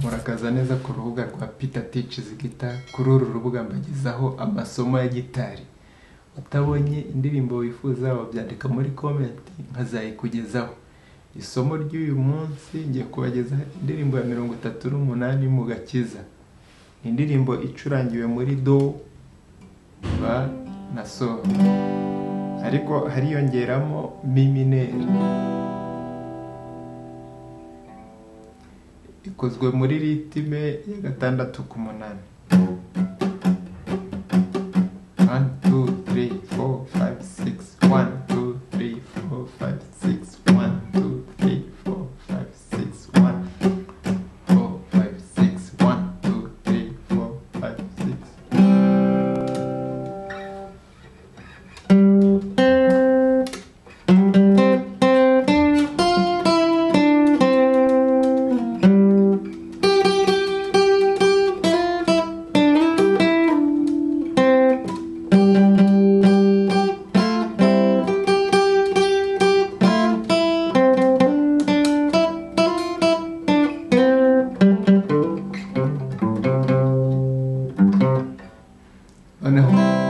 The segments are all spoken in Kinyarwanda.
murakaza neza ku rubuga rwa Peter Teaches Guitar. Kuri uru rubuga mbagezaho amasomo ya gitari. Utabonye indirimbo wifuza wabyandika muri comment nkazayikugezaho. Isomo ry'uyu munsi ngiye kubageza indirimbo ya 38 mu Gakiza. Indirimbo icurangiwe muri do, fa na sol. Ariko hariyongeramo mi mineur. Ikozwe muri ritime ya 6 ku 8. 1 2 3 4 5 6 1 2 3 4 5 6 1 2 3 4 5 6 1 4 5 6 1 2 3 4 5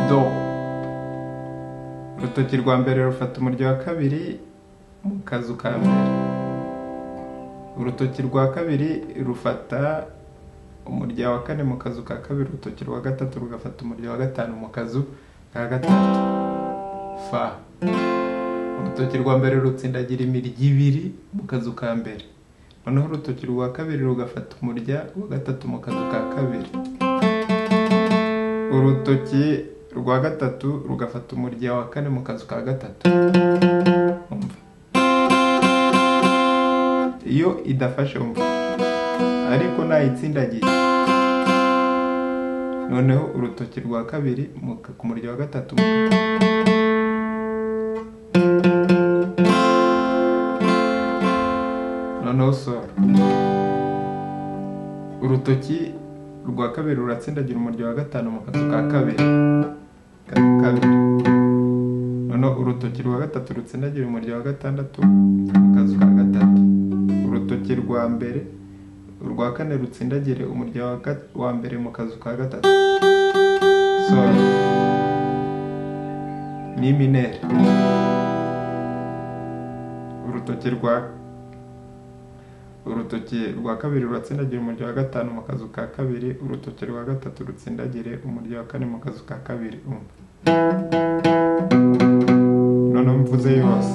do. Urutoki rwa mbere rufata umurya wa kabiri mu kazu ka mbere. Urutoki rwa kabiri rufata umurya wa kane mu kazu ka kabiri. Urutoki rwa gatatu rugafata umurya wa gatanu mu kazu ka gatatu. Fa. Urutoki rwa mbere rutsindagira imirya ibiri mu kazu ka mbere. Noneho urutoki rwa kabiri rugafata umurya wa gatatu mu kazu ka kabiri. Urutoki rwa gatatu rugafata umurya wa kane mu kazu ka gatatu. Iyo idafashe umva, ariko nayitsindagiye, noneho urutoki rwa kabiri ku murya wa gatatu. Noneho sol. Urutoki rwa kabiri ruratsindagira umurya wa gatanu mu kazu ka kabiri. Noneho urutoki rwa gatatu rutsindagira umurya wa gatandatu mu kazu ka gatatu. Urutoki rwa mbere urwa kane rutsindagire umurya wa mbere mu kazu ka gatatu. Sol. Mi mineur. Urutoki rwa kabiri ruratsindagira umurya wa gatanu mu kazu ka kabiri. Urutoki rwa gatatu rutsindagire umurya wa kane mu kazu ka kabiri. Noneho mvuze yose.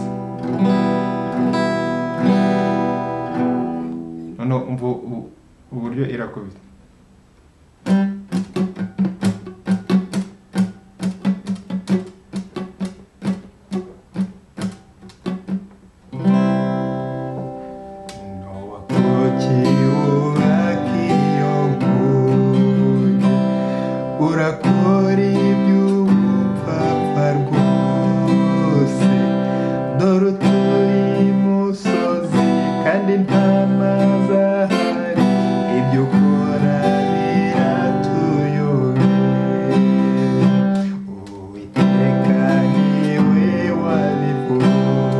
Noneho umvu uburyo irakubita. Urakora iby'ubupfapfa rwose, dore utuye imusozi kandi nta mazi ahari, ibyo ukora biratuyobeye. Uwiteka niwe wabivuze,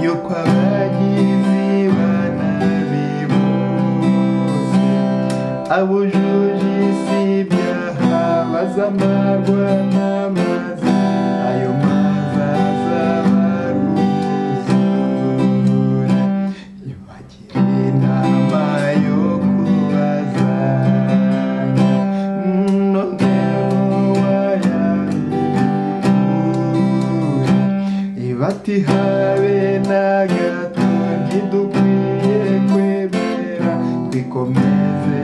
yuko abagizi ba nabi bose abujuje isi ibyaha bazamarwa n'amazi, ayo mazi azabaruzura, ntibagire inama yo kubazanya, noneho wayabibura, ibati habe na gato ntidukwiye kwemera, twikomeze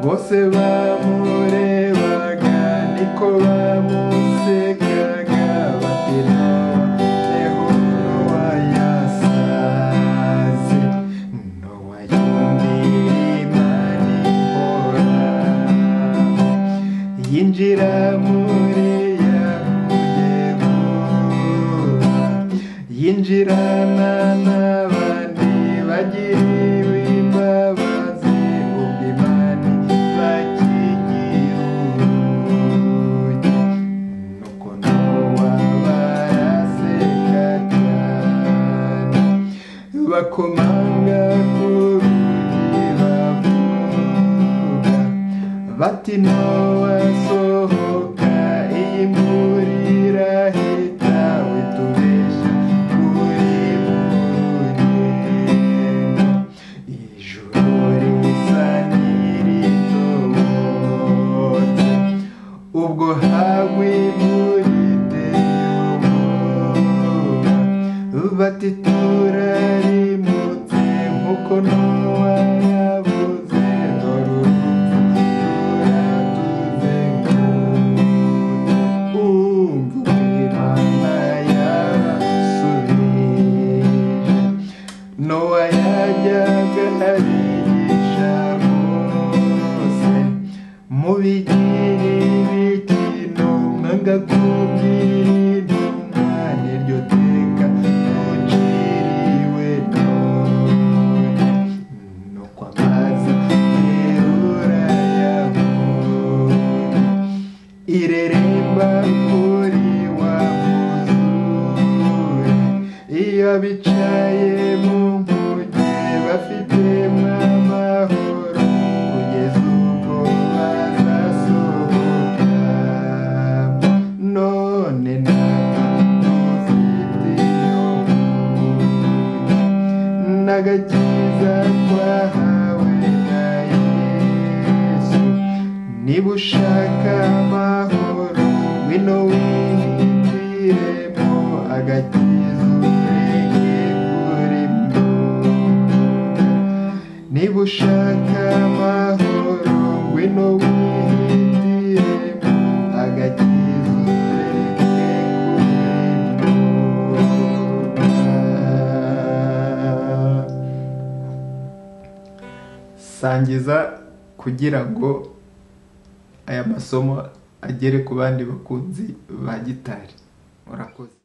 bose bamurebaga niko bamusekaga bati noneho Nowa yasaze. Nowa yumvira Imana ihoraho, yinjira muri ya mugemo, yinjirana n'abandi bagiriwe imbabazi. bakomanga ku rugi bavuga bati Nowa sohoka iyi mvura irahita witubeshya uri mu rugendo ijuru risa n'iritobotse ubwo hagwa imvura iteye ubwoba bati turarimutse nk'uko Nowa yavuze dore urupfu ruratuzengurutse umva Imana yabasubije Nowa yajyaga abigisha bose mubigire imikino mwanga kubwira intumwa niryo teka muciriwe none nuko amazi yerura yabonye ireremba kuri wa muzure iyo bicaye mu nkuge bafitemo amahoro kugeza ubwo bazasohoka none natwe dufite iyo nkuge n'agakiza twahawe na Yesu niba ushaka amahoro ngwino wihitiremo agakiza ureke kurimo niba ushaka amahoro ngwino wihitiremo agakiza ureke kurimo sangiza kugira ngo aya masomo agere ku bandi bakunzi ba gitari. Murakoze.